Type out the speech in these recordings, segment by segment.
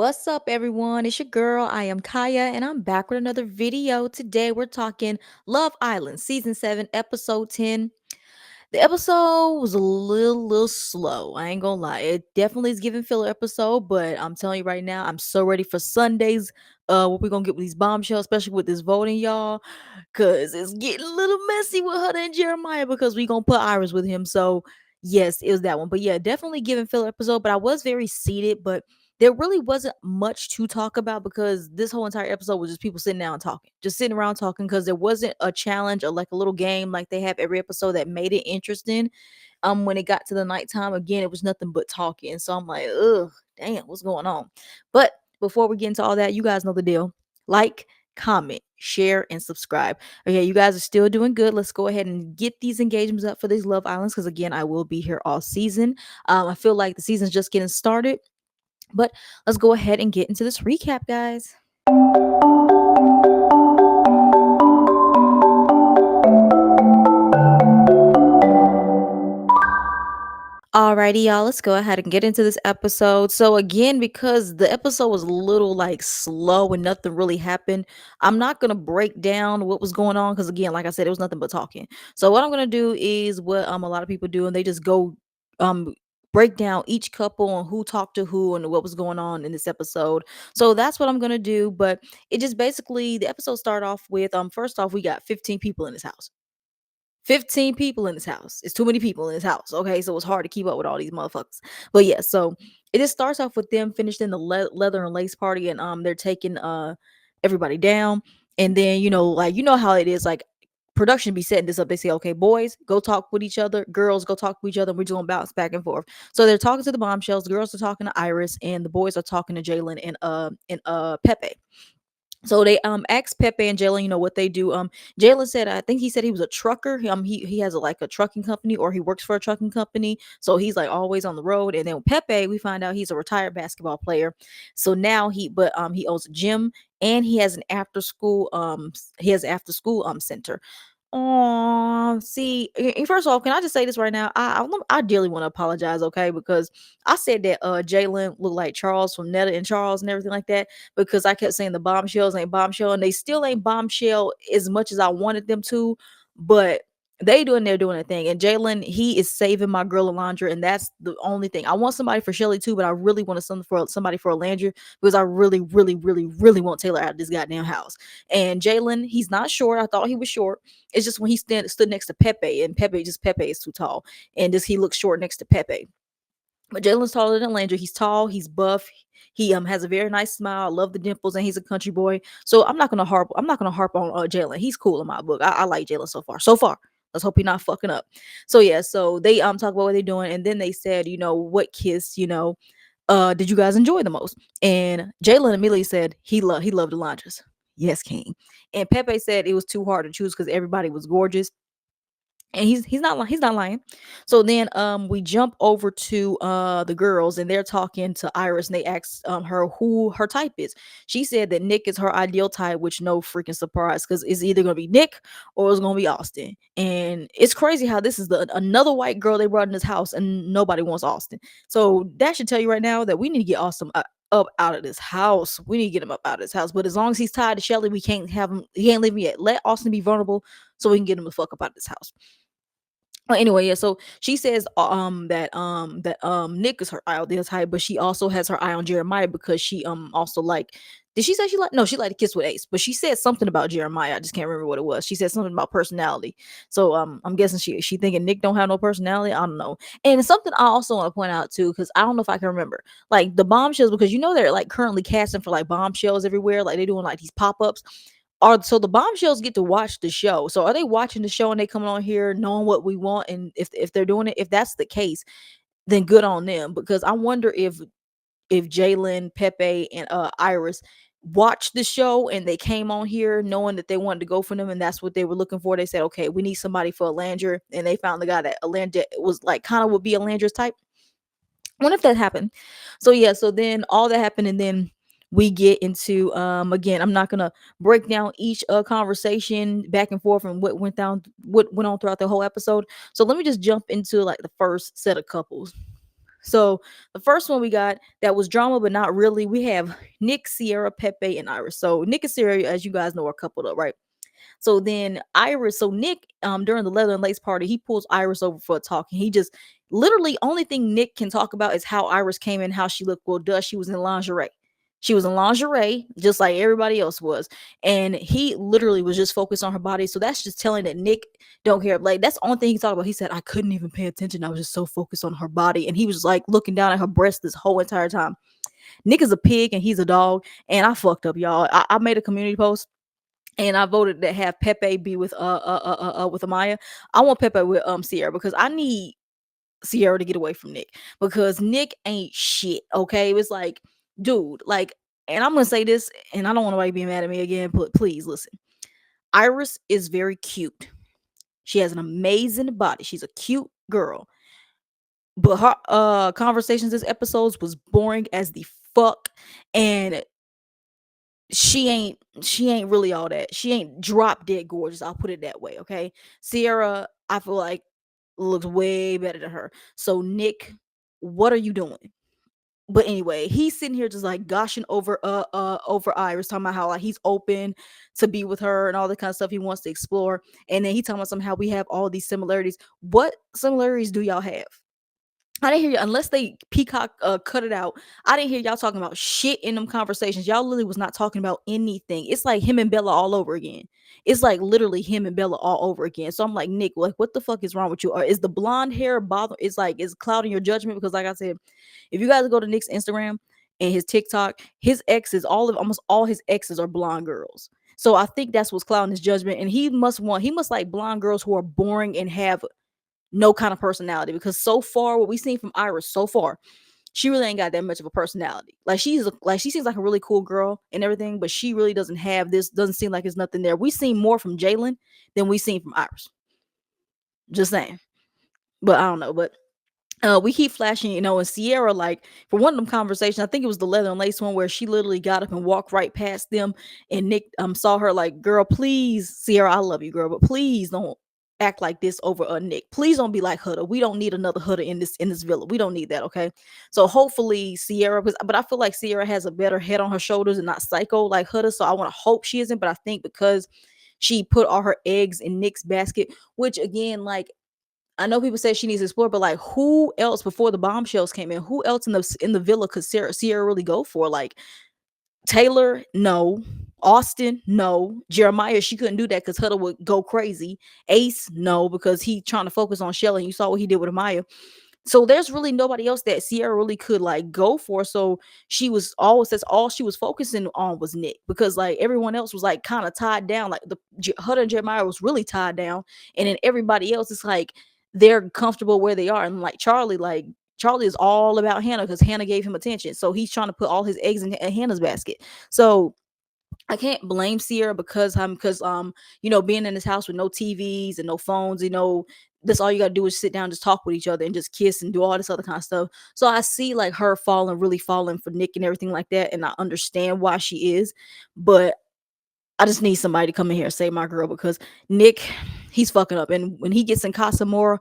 What's up, everyone? It's your girl. I am Kaya, and I'm back with another video. Today, we're talking Love Island, Season 7, Episode 10. The episode was a little slow. I ain't gonna lie. It definitely is giving filler episode, but I'm telling you right now, I'm so ready for Sundays. What we gonna get with these bombshells, especially with this voting, y'all. Cause it's getting a little messy with Huda and Jeremiah because we gonna put Iris with him. So yes, it was that one. But yeah, definitely giving filler episode. But I was very seated, but there really wasn't much to talk about because this whole entire episode was just people sitting down and talking, just sitting around talking because there wasn't a challenge or like a little game like they have every episode that made it interesting. When it got to the nighttime again, it was nothing but talking. So I'm like, ugh, damn, what's going on? But before we get into all that, you guys know the deal. Like, comment, share, and subscribe. Okay, you guys are still doing good. Let's go ahead and get these engagements up for these Love Islands because again, I will be here all season. I feel like the season's just getting started. But let's go ahead and get into this recap, guys. Alrighty, y'all, let's go ahead and get into this episode. So, again, because the episode was a little like slow and nothing really happened, I'm not gonna break down what was going on because, again, like I said, it was nothing but talking. So, what I'm gonna do is what a lot of people do, and they just go um break down each couple and who talked to who and what was going on in this episode. So that's what I'm gonna do. But it just basically the episode started off with first off, we got 15 people in this house. 15 people in this house. It's too many people in this house. Okay. So it's hard to keep up with all these motherfuckers. But yeah, so it just starts off with them finished in the leather and lace party and they're taking everybody down. And then, like how it is, like production be setting this up. They say, okay, boys, go talk with each other, girls go talk with each other, and we're just gonna bounce back and forth. So they're talking to the bombshells, the girls are talking to Iris, and the boys are talking to Jalen and Pepe. So they asked Pepe and Jalen, what they do. Jalen said, I think he said he was a trucker. He has like a trucking company or he works for a trucking company. So he's like always on the road. And then with Pepe, we find out he's a retired basketball player. So now he owns a gym and he has an after school center. Oh, see, first of all, can I just say this right now? I dearly want to apologize, okay? Because I said that Jalen looked like Charles from Netta and Charles and everything like that because I kept saying the bombshells ain't bombshell, and they still ain't bombshell as much as I wanted them to, but they're doing a thing. And Jalen, he is saving my girl Alondra, and that's the only thing. I want somebody for Shelly too, but I really wanted somebody for Alondra because I really, really, really, really want Taylor out of this goddamn house. And Jalen, he's not short. I thought he was short. It's just when he stood next to Pepe, and Pepe is too tall, and just he looks short next to Pepe. But Jalen's taller than Landry. He's tall. He's buff. He has a very nice smile. I love the dimples, and he's a country boy. So I'm not gonna harp. I'm not gonna harp on Jalen. He's cool in my book. I like Jalen so far. So far. Let's hope he's not fucking up. So yeah. So they talk about what they're doing, and then they said, what kiss, did you guys enjoy the most? And Jalen immediately said he loved Alondra's. Yes, King. And Pepe said it was too hard to choose because everybody was gorgeous, and he's not lying. So then we jump over to the girls, and they're talking to Iris, and they ask her who her type is. She said that Nick is her ideal type, which no freaking surprise because it's either gonna be Nick or it's gonna be Austin. And it's crazy how this is another white girl they brought in this house and nobody wants Austin. So that should tell you right now that we need to get Austin up out of this house. We need to get him up out of this house. But as long as he's tied to Shelly, we can't have him. He can't leave him yet. Let Austin be vulnerable so we can get him the fuck up out of this house. Well, anyway, yeah. So she says that Nick is her ideal type, but she also has her eye on Jeremiah because she also like. Did she say she like? No, she liked to kiss with Ace, but she said something about Jeremiah. I just can't remember what it was. She said something about personality. So I'm guessing she thinking Nick don't have no personality. I don't know. And it's something I also want to point out too, because I don't know if I can remember like the bombshells because they're like currently casting for like bombshells everywhere. Like they're doing like these pop ups. So the bombshells get to watch the show. So are they watching the show and they coming on here knowing what we want? And if they're doing it, if that's the case, then good on them. Because I wonder if Jalen, Pepe, and Iris watched the show and they came on here knowing that they wanted to go for them and that's what they were looking for. They said, okay, we need somebody for Alandra, and they found the guy that Alandra was like kind of would be Alandra's type. I wonder if that happened. So yeah, so then all that happened, and then we get into again, I'm not gonna break down each conversation back and forth and what went on throughout the whole episode. So let me just jump into like the first set of couples. So the first one we got that was drama, but not really. We have Nick, Sierra, Pepe, and Iris. So Nick and Sierra, as you guys know, are coupled up, right? So then Iris, so Nick, during the leather and lace party, he pulls Iris over for a talk, and he just literally only thing Nick can talk about is how Iris came in, how she looked. Well, duh, she was in lingerie. She was in lingerie, just like everybody else was, and he literally was just focused on her body. So that's just telling that Nick don't care. Like that's the only thing he talked about. He said, "I couldn't even pay attention. I was just so focused on her body," and he was like looking down at her breast this whole entire time. Nick is a pig and he's a dog, and I fucked up, y'all. I made a community post and I voted to have Pepe be with Amaya. I want Pepe with Sierra because I need Sierra to get away from Nick because Nick ain't shit. Okay, it was like, dude, like, and I'm gonna say this, and I don't want nobody being mad at me again, but please listen. Iris is very cute. She has an amazing body. She's a cute girl, but her conversations this episodes was boring as the fuck, and she ain't really all that. She ain't drop dead gorgeous. I'll put it that way. Okay. Sierra, I feel like looks way better than her. So Nick, what are you doing? But anyway, he's sitting here just like gushing over Iris, talking about how like he's open to be with her and all the kind of stuff he wants to explore. And then he talking about somehow we have all these similarities. What similarities do y'all have? I didn't hear you unless they peacock cut it out. I didn't hear y'all talking about shit in them conversations. Y'all literally was not talking about anything. It's like him and Bella all over again. It's like literally him and Bella all over again. So I'm like, Nick, like what the fuck is wrong with you? Or is the blonde hair bother? It's like is clouding your judgment because, like I said, if you guys go to Nick's Instagram and his TikTok, his exes, almost all his exes are blonde girls. So I think that's what's clouding his judgment. And he must like blonde girls who are boring and have no kind of personality because so far what we've seen from Iris so far, she really ain't got that much of a personality. Like she seems like a really cool girl and everything, but she really doesn't have this. Doesn't seem like there's nothing there. We've seen more from Jalen than we've seen from Iris. Just saying, but I don't know. But we keep flashing, and Sierra, like for one of them conversations, I think it was the leather and lace one where she literally got up and walked right past them, and Nick saw her like, "Girl, please, Sierra, I love you, girl, but please don't act like this over Nick. Please don't be like Huda. We don't need another Huda in this villa. We don't need that, okay?" So hopefully Sierra, but I feel like Sierra has a better head on her shoulders and not psycho like Huda. So I want to hope she isn't, but I think because she put all her eggs in Nick's basket, which again, like I know people say she needs to explore, but like who else before the bombshells came in? Who else in the villa could Sierra really go for? Like Taylor, no. Austin, no. Jeremiah, she couldn't do that because Huddle would go crazy. Ace, no, because he trying to focus on Shelly. You saw what he did with Amaya. So there's really nobody else that Sierra really could like go for. So that's all she was focusing on was Nick because like everyone else was like kind of tied down. Like the Huda and Jeremiah was really tied down, and then everybody else is like they're comfortable where they are. And like Charlie is all about Hannah because Hannah gave him attention. So he's trying to put all his eggs in Hannah's basket. So I can't blame Sierra because being in this house with no TVs and no phones, that's all you gotta do is sit down, just talk with each other and just kiss and do all this other kind of stuff. So I see like her really falling for Nick and everything like that, and I understand why she is, but I just need somebody to come in here and save my girl because Nick, he's fucking up, and when he gets in Casa Mora,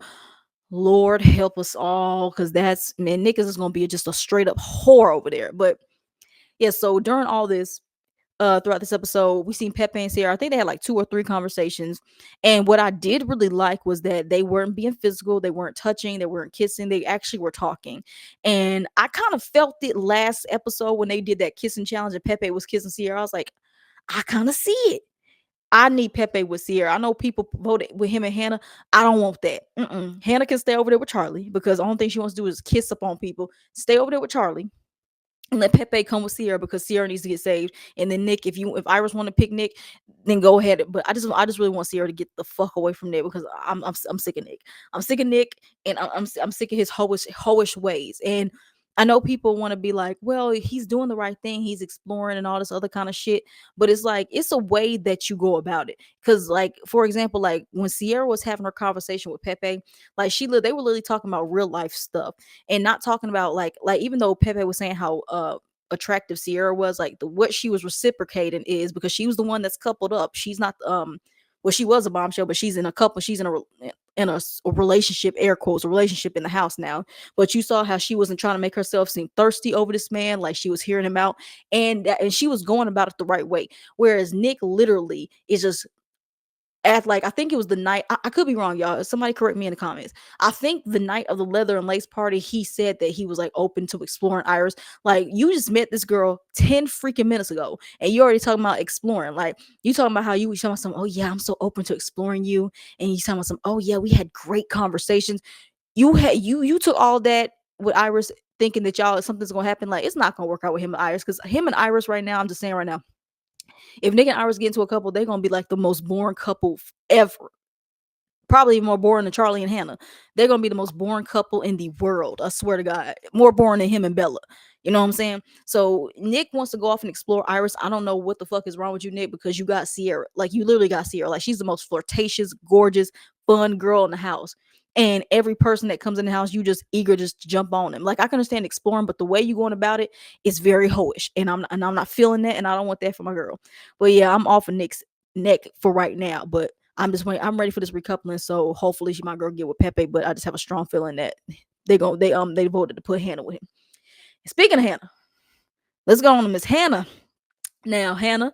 Lord help us all, because that's man, Nick is just gonna be just a straight up whore over there. But yeah, so during all this throughout this episode, we seen Pepe and Sierra. I think they had like 2 or 3 conversations. And what I did really like was that they weren't being physical, they weren't touching, they weren't kissing, they actually were talking. And I kind of felt it last episode when they did that kissing challenge and Pepe was kissing Sierra. I was like, I kind of see it. I need Pepe with Sierra. I know people voted with him and Hannah. I don't want that. Hannah can stay over there with Charlie because the only thing she wants to do is kiss up on people. Stay over there with Charlie and let Pepe come with Sierra because Sierra needs to get saved. And then Nick, if Iris want to pick Nick, then go ahead. But I just really want Sierra to get the fuck away from Nick because I'm sick of Nick. I'm sick of Nick, and I'm sick of his hoish ways. And I know people want to be like, well, he's doing the right thing. He's exploring and all this other kind of shit. But it's like it's a way that you go about it. Because like for example, like when Sierra was having her conversation with Pepe, like they were literally talking about real life stuff and not talking about like even though Pepe was saying how attractive Sierra was, like what she was reciprocating is because she was the one that's coupled up. She's not well, she was a bombshell, but she's in a a relationship, air quotes, a relationship in the house now. But you saw how she wasn't trying to make herself seem thirsty over this man, like she was hearing him out, and she was going about it the right way. Whereas Nick literally is just at like, I think it was the night. I could be wrong, y'all. Somebody correct me in the comments. I think the night of the leather and lace party, he said that he was like open to exploring Iris. Like, you just met this girl 10 freaking minutes ago, and you already talking about exploring. Like, you talking about how you was talking about some, oh yeah, I'm so open to exploring you, and you talking about some, oh yeah, we had great conversations. You took all that with Iris, thinking that y'all something's gonna happen. Like, it's not gonna work out with him and Iris, because him and Iris right now, I'm just saying right now, if Nick and Iris get into a couple, they're gonna be like the most boring couple ever. Probably more boring than Charlie and Hannah. They're gonna be the most boring couple in the world. I swear to God, more boring than him and Bella. You know what I'm saying? So Nick wants to go off and explore Iris. I don't know what the fuck is wrong with you, Nick, because you got Sierra. Like, you literally got Sierra. Like, she's the most flirtatious, gorgeous, fun girl in the house. And every person that comes in the house, you just eager just to jump on them. Like, I can understand exploring, but the way you going about it is very hoish, and I'm not feeling that, and I don't want that for my girl. But yeah, I'm off of Nick's neck for right now. But I'm just waiting. I'm ready for this recoupling. So hopefully she, my girl, get with Pepe. But I just have a strong feeling that they voted to put Hannah with him. Speaking of Hannah, let's go on to Miss Hannah. Now, Hannah,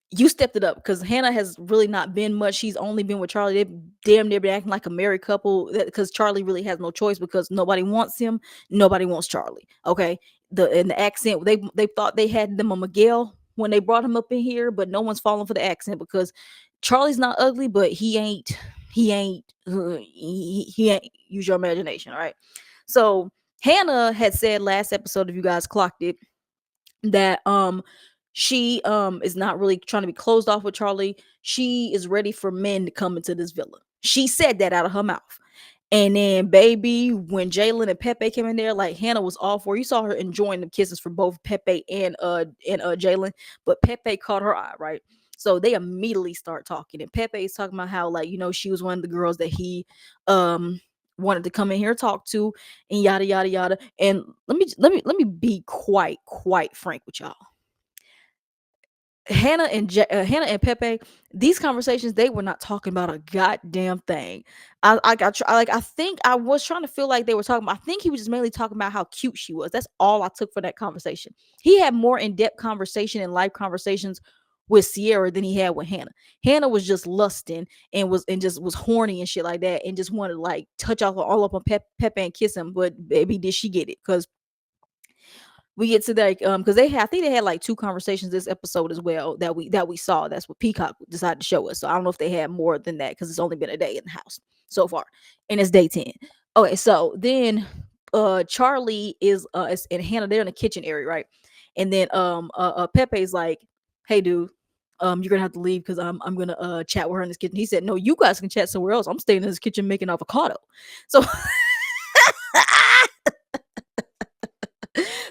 you stepped it up, because Hannah has really not been much. She's only been with Charlie. They damn near been acting like a married couple, because Charlie really has no choice, because nobody wants him. Nobody wants Charlie. Okay. The accent, they thought they had them a Miguel when they brought him up in here, but no one's falling for the accent, because Charlie's not ugly, but he ain't, use your imagination. All right. So Hannah had said last episode, if you guys clocked it, that she is not really trying to be closed off with Charlie. She is ready for men to come into this villa. She said that out of her mouth. And then, baby, when Jalen and Pepe came in there, like, Hannah was all for. You saw her enjoying the kisses from both Pepe and Jalen, but Pepe caught her eye, right? So they immediately start talking, and Pepe is talking about how, like, she was one of the girls that he um wanted to come in here and talk to, and yada yada yada. And let me be quite frank with y'all. Hannah and Pepe, these conversations, they were not talking about a goddamn thing. I think I was trying to feel like they were talking about, I think he was just mainly talking about how cute she was. That's all I took for that conversation. He had more in-depth conversation and life conversations with Sierra than he had with Hannah. Hannah was just lusting and just was horny and shit like that, and just wanted to like touch off all up on Pepe and kiss him. But baby, did she get it? Because we get to that, because I think they had like two conversations this episode as well, that we saw. That's what Peacock decided to show us. So I don't know if they had more than that, because it's only been a day in the house so far, and it's day 10. Okay, so then Charlie and Hannah, they're in the kitchen area, right? And then Pepe's like, hey dude, you're gonna have to leave, because I'm gonna chat with her in this kitchen. He said, no, you guys can chat somewhere else. I'm staying in this kitchen making avocado. So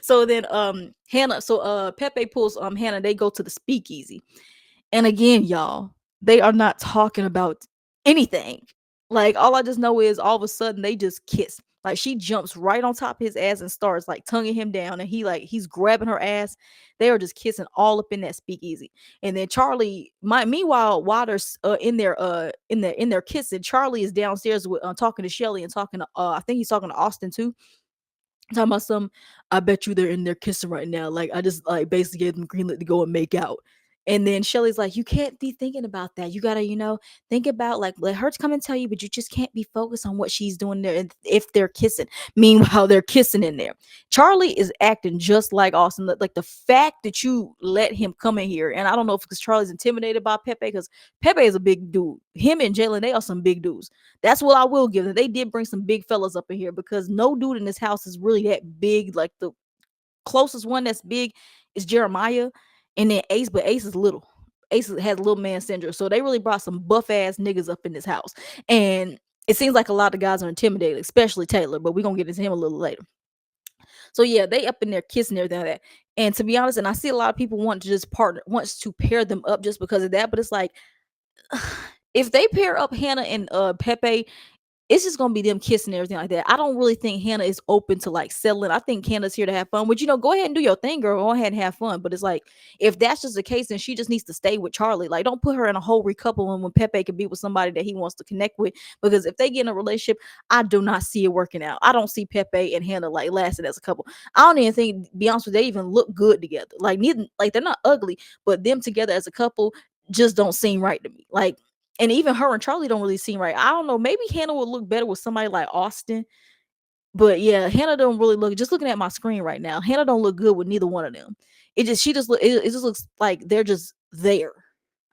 so then Hannah, so Pepe pulls Hannah, they go to the speakeasy. And again, y'all, they are not talking about anything. Like, all I just know is all of a sudden they just kiss. Like, she jumps right on top of his ass and starts like tonguing him down, and he's grabbing her ass. They are just kissing all up in that speakeasy. And then Charlie, meanwhile, while they're in their kissing, Charlie is downstairs with talking to Shelly, and talking to I think he's talking to Austin too, talking about some, I bet you they're in there kissing right now. Like, I just like basically gave them green lit to go and make out. And then Shelly's like, you can't be thinking about that. You gotta, think about, like, let her come and tell you, but you just can't be focused on what she's doing there, and if they're kissing. Meanwhile, they're kissing in there. Charlie is acting just like Austin. Like, the fact that you let him come in here, and I don't know if because Charlie's intimidated by Pepe, because Pepe is a big dude. Him and Jalen, they are some big dudes. That's what I will give them. They did bring some big fellas up in here, because no dude in this house is really that big. Like, the closest one that's big is Jeremiah, and then Ace, but Ace is little. Ace has little man syndrome. So they really brought some buff ass niggas up in this house. And it seems like a lot of guys are intimidated, especially Taylor, but we're gonna get into him a little later. So yeah, they up in there kissing everything like that. And to be honest, and I see a lot of people wants to pair them up just because of that, but it's like, if they pair up Hannah and Pepe, it's just gonna be them kissing and everything like that. I don't really think Hannah is open to like settling. I think Hannah's here to have fun. Which go ahead and do your thing, girl. Go ahead and have fun. But it's like if that's just the case, then she just needs to stay with Charlie. Like, don't put her in a whole recoupling when Pepe can be with somebody that he wants to connect with. Because if they get in a relationship, I do not see it working out. I don't see Pepe and Hannah like lasting as a couple. I don't even think, be honest with you, they even look good together. Like neither, like they're not ugly, but them together as a couple just don't seem right to me. Like, and even her and Charlie don't really seem right. I don't know. Maybe Hannah would look better with somebody like Austin. But yeah, Hannah don't really look. Just looking at my screen right now, Hannah don't look good with neither one of them. She just look. It just looks like they're just there.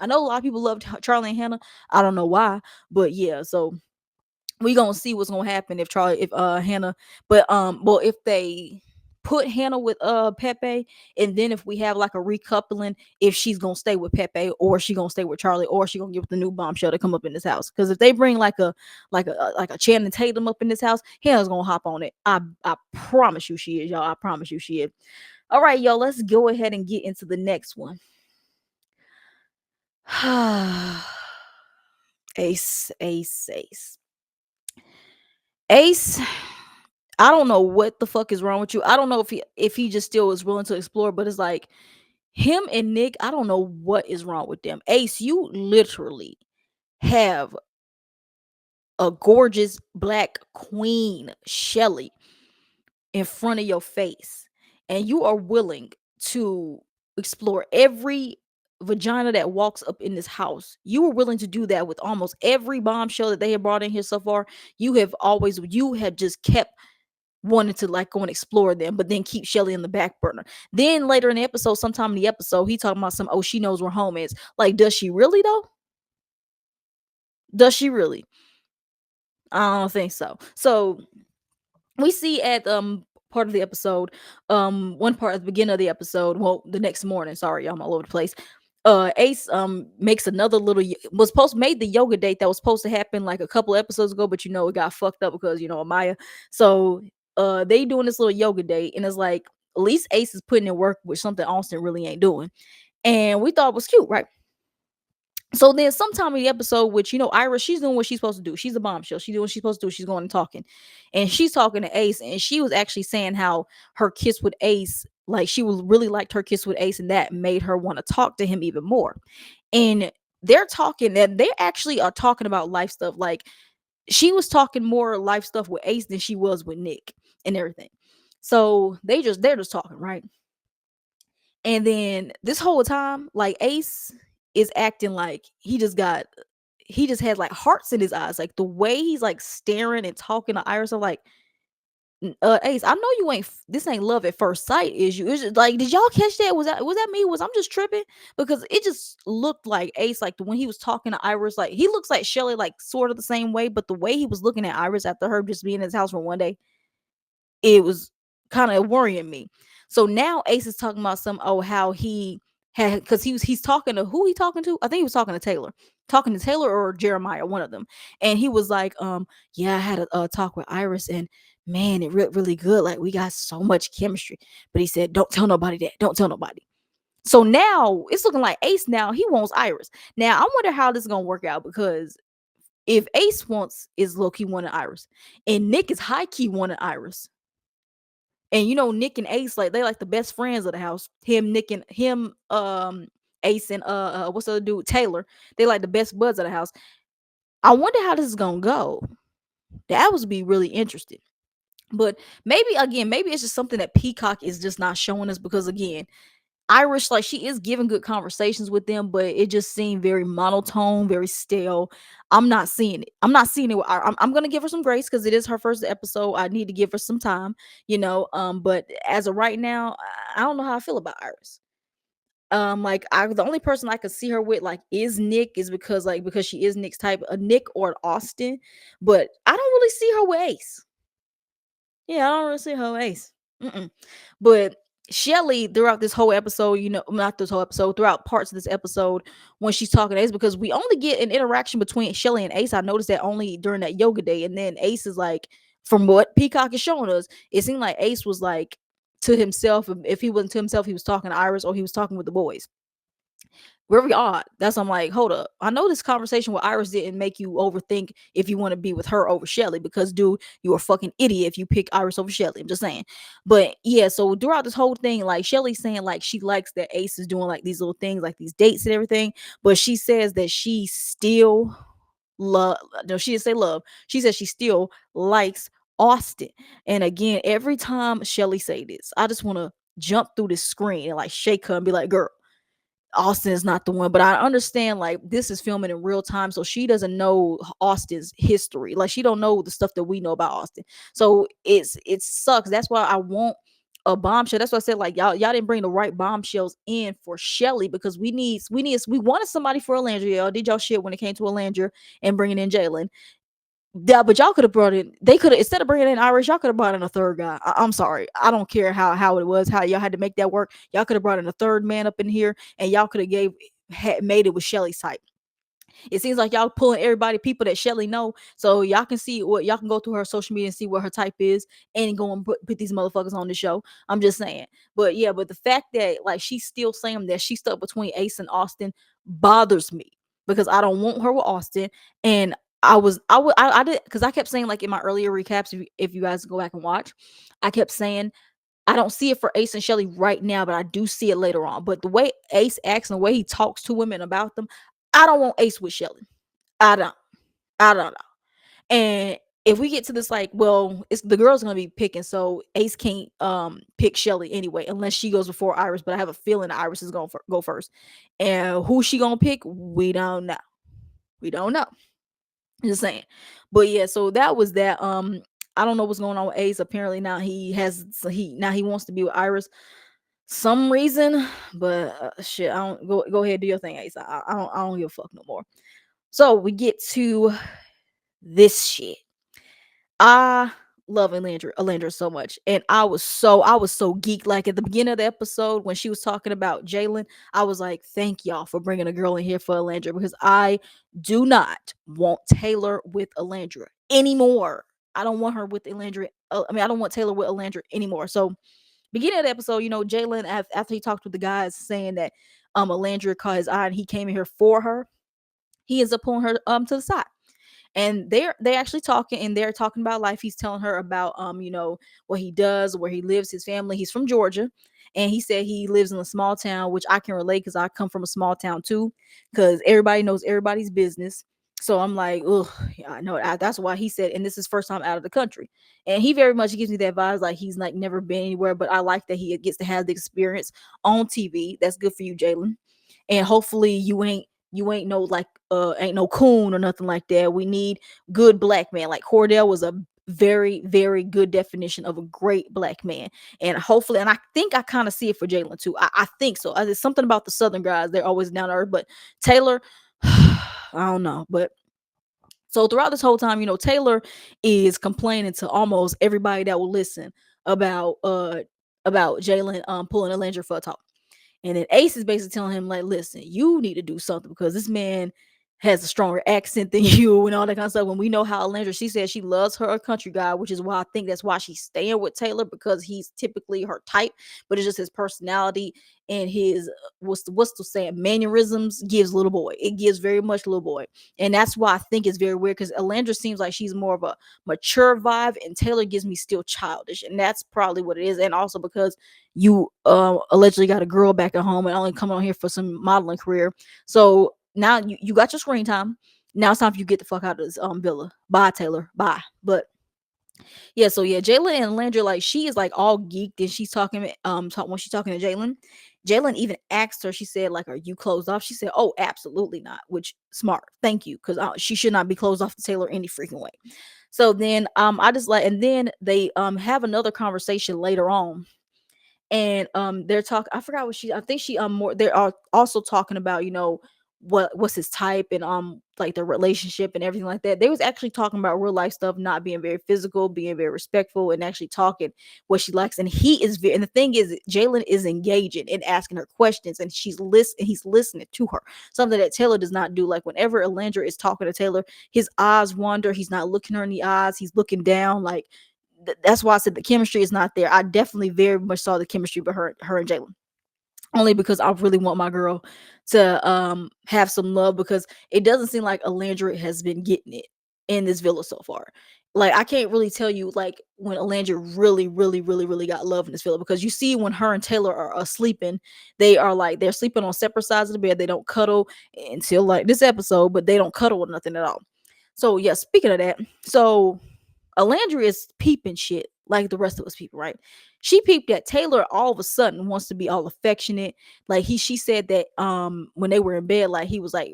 I know a lot of people loved Charlie and Hannah. I don't know why, but yeah. So we gonna see what's gonna happen if Hannah, but well, if they put Hannah with Pepe, and then if we have like a recoupling, if she's gonna stay with Pepe or she gonna stay with Charlie, or she gonna get with the new bombshell to come up in this house. Because if they bring like a Channing Tatum up in this house, Hannah's gonna hop on it. I promise you she is, y'all. I promise you she is. All right, y'all, let's go ahead and get into the next one. Ace, Ace, Ace. Ace, I don't know what the fuck is wrong with you. I don't know if he just still is willing to explore, but it's like him and Nick, I don't know what is wrong with them. Ace, you literally have a gorgeous black queen, Shelly, in front of your face, and you are willing to explore every vagina that walks up in this house. You were willing to do that with almost every bombshell that they have brought in here so far. You have just kept wanted to like go and explore them, but then keep Shelly in the back burner. Then later in the episode, sometime in the episode, he talking about oh, she knows where home is. Like, does she really though? Does she really? I don't think so. So we see at part of the episode, one part at the beginning of the episode, well, the next morning, sorry, I'm all over the place. Ace makes another was supposed made the yoga date that was supposed to happen like a couple episodes ago, but it got fucked up because Amaya. So they doing this little yoga date, and it's like at least Ace is putting in work with something Austin really ain't doing. And we thought it was cute, right? So then sometime in the episode, which Iris, she's doing what she's supposed to do. She's a bombshell. She's doing what she's supposed to do. She's going and talking. And she's talking to Ace, and she was actually saying how her kiss with Ace, like she was really liked her kiss with Ace, and that made her want to talk to him even more. And they're talking, and they actually are talking about life stuff. Like she was talking more life stuff with Ace than she was with Nick and everything. So they're just talking, right? And then this whole time, like Ace is acting like he just has like hearts in his eyes. Like the way he's like staring and talking to Iris, I'm like, Ace, I know you ain't this ain't love at first sight, is you? It's just, like, did y'all catch that? Was that me? Was I'm just tripping? Because it just looked like Ace, like when he was talking to Iris, like he looks like Shelly, like sort of the same way, but the way he was looking at Iris after her just being in his house for one day, it was kind of worrying me. So now Ace is talking about how he had, because he's talking to who he talking to. I think he was talking to Taylor or Jeremiah, one of them. And he was like, yeah, I had a talk with Iris, and man, it really good. Like we got so much chemistry. But he said, don't tell nobody that. Don't tell nobody. So now it's looking like Ace now he wants Iris. Now I wonder how this is gonna work out, because if Ace wants is low key wanted Iris, and Nick is high key wanted Iris, and Nick and Ace, like they like the best friends of the house. Ace and what's the other dude, Taylor. They like the best buds of the house. I wonder how this is gonna go. That would be really interesting. But maybe it's just something that Peacock is just not showing us, because again, Irish, like she is giving good conversations with them, but it just seemed very monotone, very stale. I'm not seeing it. I'm gonna give her some grace because it is her first episode. I need to give her some time, But as of right now, I don't know how I feel about Iris. Like the only person I could see her with like is Nick, is because she is Nick's type, a Nick or an Austin, but I don't really see her with Ace. Yeah, I don't really see her with Ace. Mm-mm. But Shelly, throughout this whole episode, not this whole episode, throughout parts of this episode, when she's talking to Ace, because we only get an interaction between Shelly and Ace. I noticed that only during that yoga day. And then Ace is like, from what Peacock is showing us, it seemed like Ace was like to himself. If he wasn't to himself, he was talking to Iris or he was talking with the boys. Very odd. That's I'm like, hold up. I know this conversation with Iris didn't make you overthink if you want to be with her over Shelly because, dude, you're a fucking idiot if you pick Iris over Shelly. I'm just saying. But yeah, so throughout this whole thing, like Shelly's saying like she likes that Ace is doing like these little things, like these dates and everything. But she says that she still love no, she didn't say love. She says she still likes Austin. And again, every time Shelly say this, I just want to jump through the screen and like shake her and be like, girl, Austin is not the one, but I understand like this is filming in real time, so she doesn't know Austin's history. Like she don't know the stuff that we know about Austin. So it sucks. That's why I want a bombshell. That's why I said like y'all didn't bring the right bombshells in for Shelly because we wanted somebody for Alandria. Y'all did y'all shit when it came to Alandria and bringing in Jalen. Yeah, but y'all could have brought in. They could have instead of bringing in Irish, y'all could have brought in a third guy. I'm sorry, I don't care how it was, how y'all had to make that work. Y'all could have brought in a third man up in here, and y'all could have had made it with Shelly's type. It seems like y'all pulling everybody, people that Shelly know, so y'all can see what y'all can go through her social media and see what her type is, and go and put these motherfuckers on the show. I'm just saying, but yeah, but the fact that like she's still saying that she's stuck between Ace and Austin bothers me because I don't want her with Austin, and I did because I kept saying like in my earlier recaps, if you guys go back and watch, I kept saying I don't see it for Ace and Shelly right now, but I do see it later on. But the way Ace acts and the way he talks to women about them, I don't want Ace with Shelly. I don't. I don't know. And if we get to this, like, well, it's the girl's gonna be picking, so Ace can't pick Shelly anyway, unless she goes before Iris. But I have a feeling Iris is gonna go first. And who she gonna pick, we don't know. We don't know. Just saying. But yeah, so that was that. I don't know what's going on with Ace. Apparently now he wants to be with Iris some reason. But shit, I don't go ahead do your thing, Ace. I don't give a fuck no more. So we get to this shit. I love Alandra so much. And I was so geeked. Like at the beginning of the episode when she was talking about Jalen, I was like, thank y'all for bringing a girl in here for Alandra because I do not want Taylor with Alandra anymore. I don't want her with Alandra. I mean, I don't want Taylor with Alandra anymore. So beginning of the episode, Jalen after he talked with the guys saying that Alandra caught his eye and he came in here for her, he ends up pulling her to the side, and they actually talking, and they're talking about life. He's telling her about what he does, where he lives, his family. He's from Georgia, and he said he lives in a small town, which I can relate because I come from a small town too, because everybody knows everybody's business. So I'm like, ugh, yeah, I know. That's why he said, and this is first time out of the country, and he very much gives me that vibes like he's like never been anywhere. But I like that he gets to have the experience on TV. That's good for you, Jalen, and hopefully you ain't no like ain't no coon or nothing like that. We need good black man. Like Cordell was a very, very good definition of a great black man. And hopefully, and I think I kind of see it for Jalen too. I think so. There's something about the Southern guys, they're always down to earth. But Taylor, I don't know. But so throughout this whole time, Taylor is complaining to almost everybody that will listen about Jalen pulling a Langer for a talk. And then Ace is basically telling him, like, listen, you need to do something because this man has a stronger accent than you and all that kind of stuff. When we know how Alendra, she said she loves her country guy, which is why I think that's why she's staying with Taylor because he's typically her type, but it's just his personality and his what's the saying mannerisms gives little boy. It gives very much little boy, and that's why I think it's very weird because Alendra seems like she's more of a mature vibe, and Taylor gives me still childish, and that's probably what it is. And also because you allegedly got a girl back at home and only coming on here for some modeling career. So now you got your screen time. Now it's time for you to get the fuck out of this villa. Bye, Taylor. Bye. But yeah, so yeah, Jalen and Landry, like she is like all geeked and she's talking when she's talking to Jalen. Jalen even asked her, she said, like, are you closed off? She said, oh, absolutely not, which smart. Thank you. Because she should not be closed off to Taylor any freaking way. So then I just like, and then they have another conversation later on, and they're talking, I forgot what I think she more, they are also talking about what's his type, and like the relationship and everything like that. They was actually talking about real life stuff, not being very physical, being very respectful, and actually talking what she likes. And he is very, and the thing is, Jalen is engaging and asking her questions, and he's listening to her, something that Taylor does not do. Like whenever Alandra is talking to Taylor, his eyes wander, he's not looking her in the eyes, he's looking down. Like that's why I said the chemistry is not there. I definitely very much saw the chemistry with her and Jalen. only because I really want my girl to have some love, because it doesn't seem like Alandra has been getting it in this villa so far. Like I can't really tell you like when Alandra really, really, really, really got love in this villa, because you see when her and Taylor are sleeping, they are like they're sleeping on separate sides of the bed. They don't cuddle until like this episode, but they don't cuddle or nothing at all. So yeah, speaking of that, so Alandria is peeping shit like the rest of us people, right? She peeped that Taylor all of a sudden wants to be all affectionate. Like she said that when they were in bed, like he was like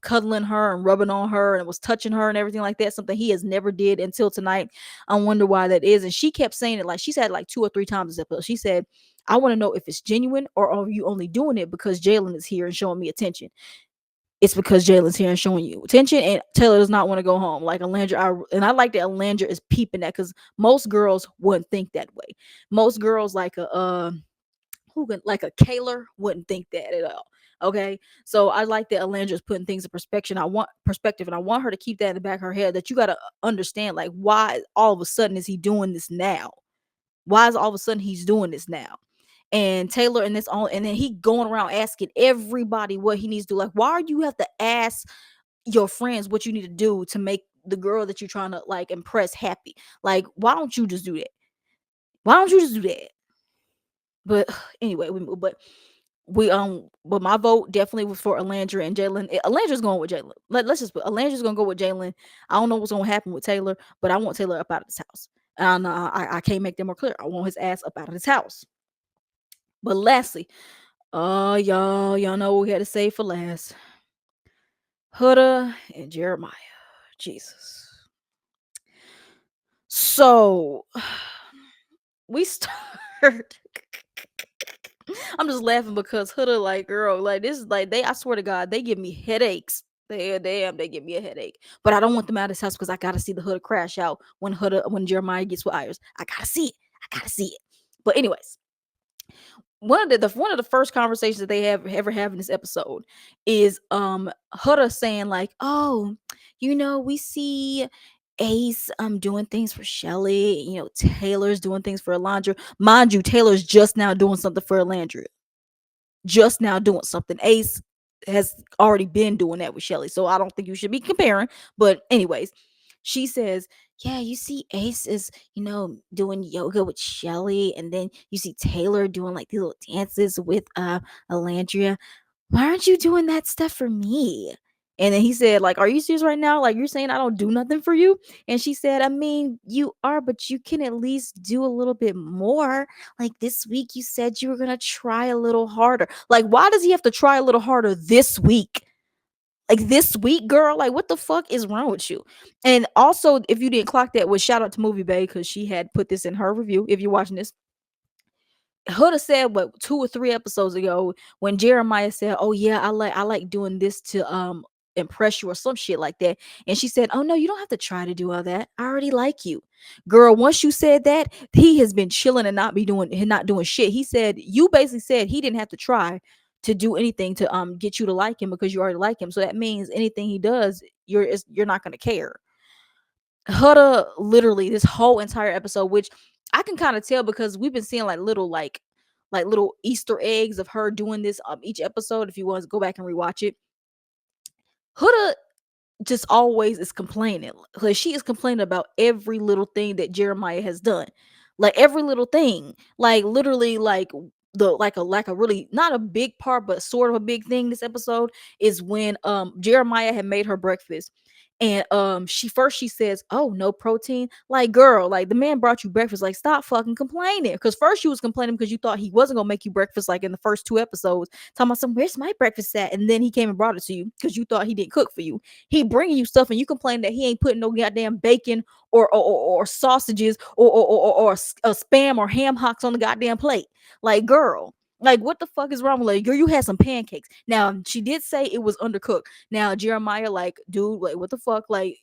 cuddling her and rubbing on her and was touching her and everything like that, something he has never did until tonight. I wonder why that is. And she kept saying it, like she said like 2 or 3 times this episode. She said, I want to know if it's genuine or are you only doing it because Jalen is here and showing me attention. It's because Jalen's here and showing you attention, and Taylor does not want to go home. Like Alandra, I like that Alandra is peeping that, because most girls wouldn't think that way. Most girls like a who can like a Kaylor wouldn't think that at all. Okay, so I like that Alandra is putting things in perspective. And I want her to keep that in the back of her head, that you got to understand like why all of a sudden is he doing this now? Why is all of a sudden he's doing this now? And Taylor and this all, and then he going around asking everybody what he needs to do. Like, why do you have to ask your friends what you need to do to make the girl that you're trying to like impress happy? Like, why don't you just do that? Why don't you just do that? But anyway, but my vote definitely was for Alandra and Jalen. Alandra's going with Jalen. Let's just put Alandra's gonna go with Jalen. I don't know what's gonna happen with Taylor, but I want Taylor up out of this house. And I can't make that more clear. I want his ass up out of this house. But lastly, y'all know what we had to say for last. Huda and Jeremiah. Jesus. So we start. I'm just laughing because Huda, like, girl, like this is like I swear to God, they give me headaches. They give me a headache. But I don't want them out of this house because I gotta see the Huda crash out when Jeremiah gets with Ayers. I gotta see it. I gotta see it. But anyways, one of the first conversations that they ever have in this episode is Huda saying like, oh, we see Ace doing things for Shelly, Taylor's doing things for Alondra. Mind you, Taylor's just now doing something for Alondra. Just now doing something. Ace has already been doing that with Shelly. So I don't think you should be comparing. But anyways, she says, yeah, you see Ace is, doing yoga with Shelly, and then you see Taylor doing like these little dances with Alandria. Why aren't you doing that stuff for me? And then he said, like, are you serious right now? Like, you're saying I don't do nothing for you? And she said, I mean, you are, but you can at least do a little bit more. Like this week, you said you were going to try a little harder. Like, why does he have to try a little harder this week? Like this week, girl, like what the fuck is wrong with you? And also, if you didn't clock that, was shout out to Movie Bay because she had put this in her review. If you're watching this, Huda said what 2 or 3 episodes ago when Jeremiah said, "Oh yeah, I like doing this to impress you or some shit like that," and she said, "Oh no, you don't have to try to do all that. I already like you, girl." Once you said that, he has been chilling and not doing shit. He said you basically said he didn't have to try to do anything to get you to like him because you already like him. So that means anything he does, you're not gonna care. Huda literally this whole entire episode, which I can kind of tell because we've been seeing like little Easter eggs of her doing this each episode. If you want to go back and rewatch it, Huda just always is complaining. Like she is complaining about every little thing that Jeremiah has done. Like every little thing. Like literally the like a really not a big part but sort of a big thing this episode is when Jeremiah had made her breakfast, and she says, "Oh, no protein." Like, girl, like the man brought you breakfast. Like, stop fucking complaining. Because first you was complaining because you thought he wasn't gonna make you breakfast like in the first 2 episodes. Talking about some, where's my breakfast at? And then he came and brought it to you because you thought he didn't cook for you. He bringing you stuff and you complain that he ain't putting no goddamn bacon or sausages or a spam or ham hocks on the goddamn plate. Like, girl, like what the fuck is wrong with, like, girl, you had some pancakes. Now she did say it was undercooked. Now Jeremiah, like, dude, like what the fuck? Like,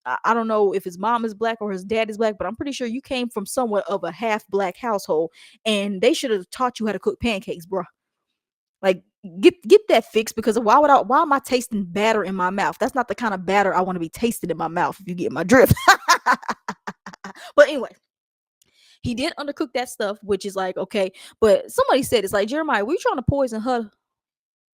I don't know if his mom is black or his dad is black, but I'm pretty sure you came from somewhat of a half black household, and they should have taught you how to cook pancakes, bro. Like, get that fixed, because why am I tasting batter in my mouth? That's not the kind of batter I want to be tasting in my mouth, if you get my drift. But anyway, He did undercook that stuff, which is like okay. But somebody said it's like Jeremiah, were you trying to poison her?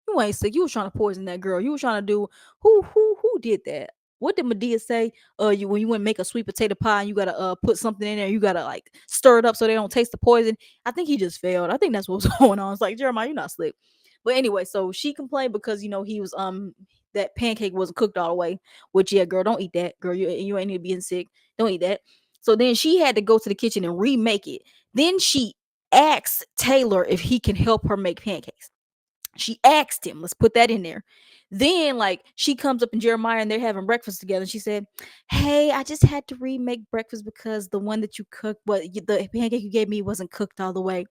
You ain't sick. You was trying to poison that girl. You was trying to do who did that? What did Medea say? You when you went to make a sweet potato pie and you gotta put something in there, you gotta like stir it up so they don't taste the poison. I think he just failed. I think that's what was going on. It's like Jeremiah, you're not slick. But anyway, so she complained because he was that pancake wasn't cooked all the way. Which yeah, girl, don't eat that. Girl, you ain't need to being sick. Don't eat that. So then she had to go to the kitchen and remake it. Then she asked Taylor if he can help her make pancakes. She asked him, let's put that in there. Then, like, she comes up in Jeremiah and they're having breakfast together. And she said, hey, I just had to remake breakfast because the one that you cooked, the pancake you gave me wasn't cooked all the way.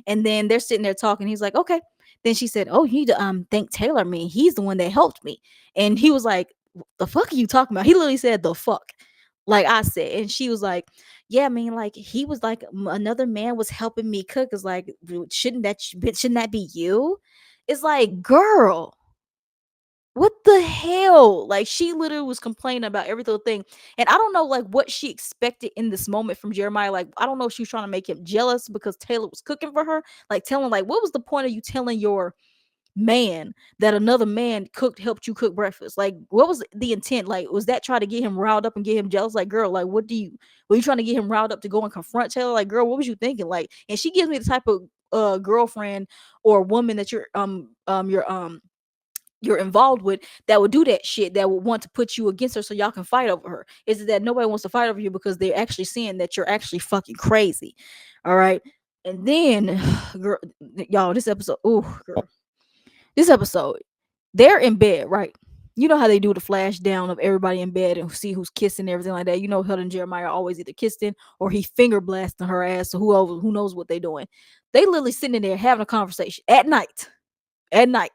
And then they're sitting there talking. He's like, okay. Then she said, oh, you need to thank Taylor. Me. He's the one that helped me. And he was like, the fuck are you talking about? He literally said, the fuck. Like I said. And she was like, yeah, I mean, like he was like another man was helping me cook. Is like, shouldn't that be you? It's like, girl, what the hell? Like she literally was complaining about every little thing. And I don't know like what she expected in this moment from Jeremiah. Like, I don't know if she was trying to make him jealous because Taylor was cooking for her. Like telling like, what was the point of you telling your man that another man helped you cook breakfast? Like, what was the intent? Like, was that trying to get him riled up and get him jealous? Like, girl, like were you trying to get him riled up to go and confront Taylor? Like, girl, what was you thinking? Like, and she gives me the type of girlfriend or woman that you're involved with that would do that shit, that would want to put you against her so y'all can fight over her. Is it that nobody wants to fight over you because they're actually seeing that you're actually fucking crazy? All right. And then girl, y'all, this episode, oh girl, this episode, they're in bed, right? You know how they do the flash down of everybody in bed and see who's kissing and everything like that. You know, Hilda and Jeremiah are always either kissing or he finger blasting her ass. So who knows what they doing? They literally sitting in there having a conversation at night. At night.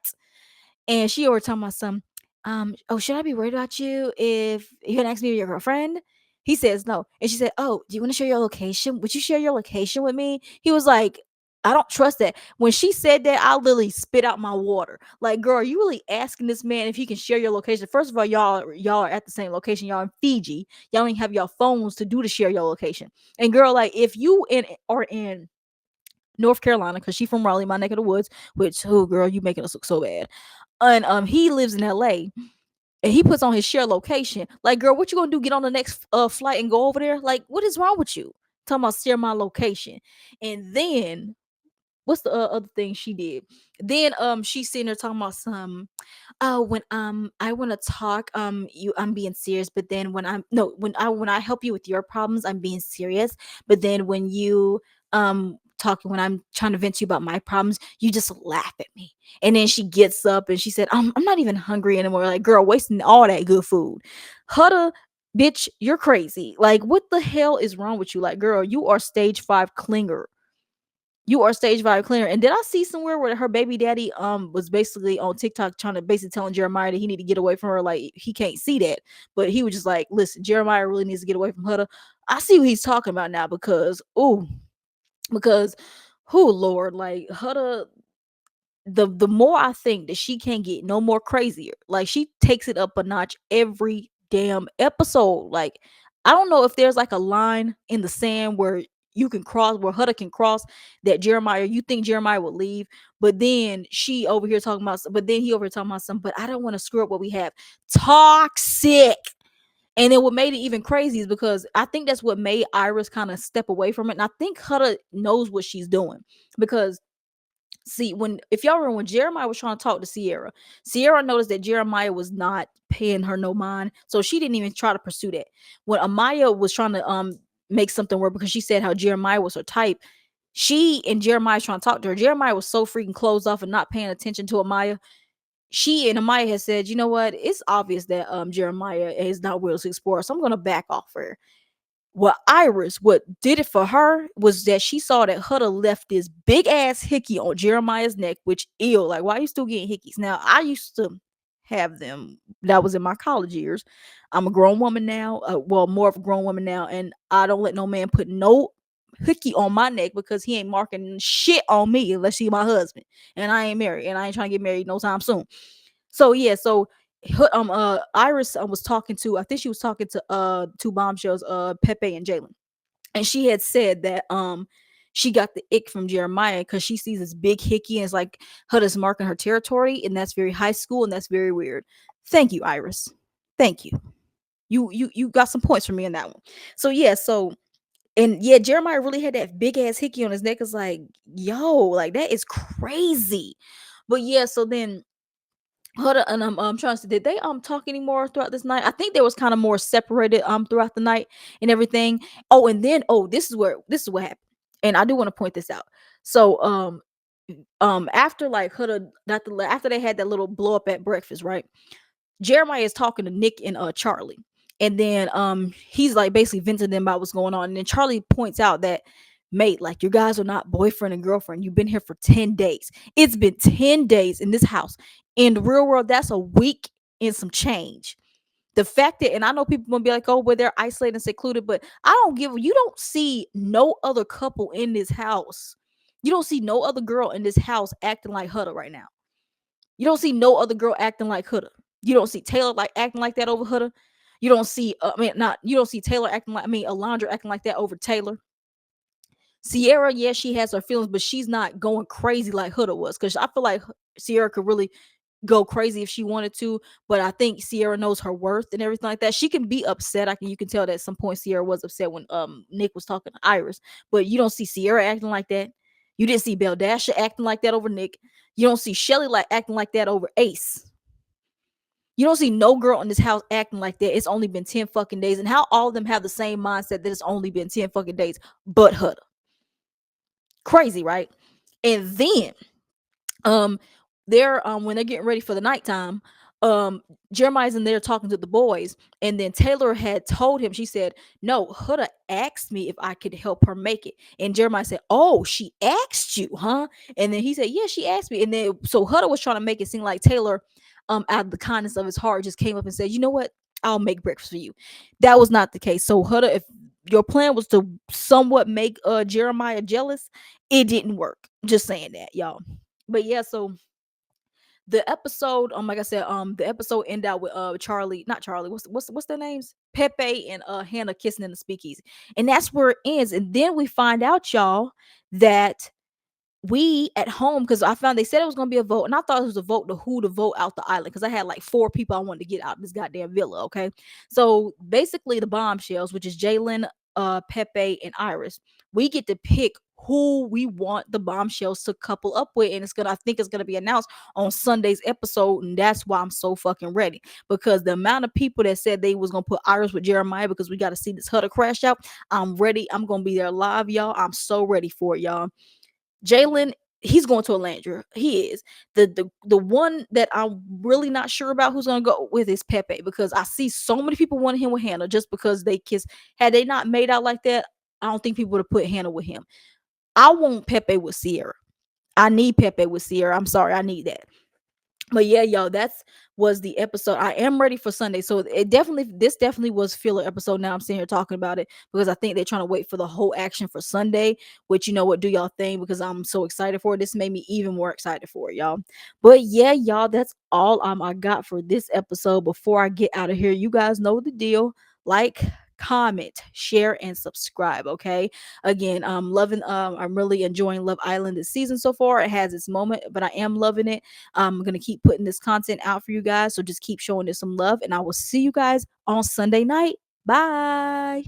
And she over talking about some, oh, should I be worried about you if you're gonna ask me if you're your girlfriend? He says no. And she said, oh, do you want to share your location? Would you share your location with me? He was like, I don't trust that. When she said that, I literally spit out my water. Like, girl, are you really asking this man if he can share your location? First of all, y'all are at the same location. Y'all in Fiji. Y'all don't even have your phones to do to share your location. And girl, like, if you are in North Carolina, because she from Raleigh, my neck of the woods, which, oh girl, you making us look so bad. And he lives in LA and he puts on his share location. Like, girl, what you gonna do? Get on the next flight and go over there? Like, what is wrong with you? Talking about share my location. And then what's the other thing she did? Then she's sitting there talking about some, oh, when I want to talk, I'm being serious, but then when I'm no when I help you with your problems, I'm being serious, but then when you talking when I'm trying to vent to you about my problems, you just laugh at me. And then she gets up and she said, I'm not even hungry anymore. Like, girl, wasting all that good food. Huda, bitch, you're crazy. Like, what the hell is wrong with you? Like, girl, you are stage 5 clinger. You are stage 5 cleaner. And did I see somewhere where her baby daddy was basically on TikTok trying to basically telling Jeremiah that he need to get away from her? Like, he can't see that. But he was just like, listen, Jeremiah really needs to get away from Huda. I see what he's talking about now because who Lord, like Huda, the more I think that she can't get no more crazier. Like, she takes it up a notch every damn episode. Like, I don't know if there's like a line in the sand where you can cross, where Huda can cross, that Jeremiah, you think Jeremiah would leave, but then she over here talking about, but then he over here talking about something, but I don't want to screw up what we have. Toxic. And then what made it even crazy is because I think that's what made Iris kind of step away from it. And I think Huda knows what she's doing because see, when if y'all remember when Jeremiah was trying to talk to Sierra noticed that Jeremiah was not paying her no mind, so she didn't even try to pursue that. When Amaya was trying to make something work because she said how Jeremiah was her type, she and Jeremiah trying to talk to her. Jeremiah was so freaking closed off and not paying attention to Amaya. She and Amaya had said, you know what? It's obvious that Jeremiah is not willing to explore, so I'm gonna back off her. What did it for her was that she saw that Huda left this big ass hickey on Jeremiah's neck, which ill. Like, why are you still getting hickeys? Now, I used to have them. That was in my college years. I'm a grown woman now. Well, more of a grown woman now, and I don't let no man put no hickey on my neck because he ain't marking shit on me unless he my husband. And I ain't married, and I ain't trying to get married no time soon. So yeah, so Iris was talking to, I think she was talking to two bombshells, Pepe and Jalen. and she had said that she got the ick from Jeremiah because she sees this big hickey and it's like Huda's marking her territory, and that's very high school and that's very weird. Thank you, Iris. Thank you. You got some points for me in that one. So yeah, so and yeah, Jeremiah really had that big ass hickey on his neck. It's like, yo, like that is crazy. But yeah, so then hold on, and I'm trying to see, did they talk anymore throughout this night? I think there was kind of more separated throughout the night and everything. Oh, and then this is what happened. And I do want to point this out. So after like Huda after they had that little blow up at breakfast, right? Jeremiah is talking to Nick and Charlie. And then he's like basically venting them about what's going on. And then Charlie points out that, mate, like you guys are not boyfriend and girlfriend. You've been here for 10 days. It's been 10 days in this house. In the real world, that's a week and some change. The fact that, and I know people gonna be like, oh, well, they're isolated and secluded, but you don't see no other couple in this house. You don't see no other girl in this house acting like Huda right now. You don't see no other girl acting like Huda. You don't see Taylor like acting like that over Huda. You don't see, you don't see Taylor acting like, Alondra acting like that over Taylor. Sierra, yeah, she has her feelings, but she's not going crazy like Huda was. Because I feel like Sierra could really go crazy if she wanted to, but I think Sierra knows her worth and everything like that. She can be upset. You can tell that at some point Sierra was upset when Nick was talking to Iris, but you don't see Sierra acting like that. You didn't see Beldasha acting like that over Nick. You don't see Shelly like acting like that over Ace. You don't see no girl in this house acting like that. It's only been 10 fucking days. And how all of them have the same mindset that it's only been 10 fucking days, but Huda. Crazy, right? And then um they're when they're getting ready for the nighttime, Jeremiah's in there talking to the boys, and then Taylor had told him, she said, no, Huda asked me if I could help her make it. And Jeremiah said, oh, she asked you, huh? And then he said, yeah, she asked me. And then so Huda was trying to make it seem like Taylor, out of the kindness of his heart, just came up and said, you know what, I'll make breakfast for you. That was not the case. So Huda, if your plan was to somewhat make Jeremiah jealous, it didn't work. Just saying that, y'all. But yeah, so the episode, like I said, the episode ended out with Charlie, not Charlie, what's their names? Pepe and Hannah kissing in the speakeasy. And that's where it ends. And then we find out, y'all, that we at home, because I found they said it was gonna be a vote, and I thought it was a vote to who to vote out the island, because I had like 4 people I wanted to get out of this goddamn villa. Okay, so basically the bombshells, which is Jalen, Pepe, and Iris, we get to pick who we want the bombshells to couple up with, and I think it's gonna be announced on Sunday's episode, and that's why I'm so fucking ready, because the amount of people that said they was gonna put Iris with Jeremiah because we got to see this Huda crash out, I'm ready. I'm gonna be there live, y'all. I'm so ready for it, y'all. Jalen, he's going to Alandra. He is. The one that I'm really not sure about who's gonna go with is Pepe, because I see so many people wanting him with Hannah just because they kiss. Had they not made out like that, I don't think people would have put Hannah with him. I want Pepe with Sierra. I need Pepe with Sierra. I'm sorry, I need that. But yeah, y'all, that's was the episode. I am ready for Sunday. So this definitely was filler episode. Now I'm sitting here talking about it because I think they're trying to wait for the whole action for Sunday, which, you know what, do y'all thing, because I'm so excited for it. This made me even more excited for it, y'all. But yeah, y'all, that's all I got for this episode. Before I get out of here, you guys know the deal. Like, comment, share, and subscribe. Okay. Again, I'm really enjoying Love Island this season so far. It has its moment, but I am loving it. I'm going to keep putting this content out for you guys. So just keep showing it some love. And I will see you guys on Sunday night. Bye.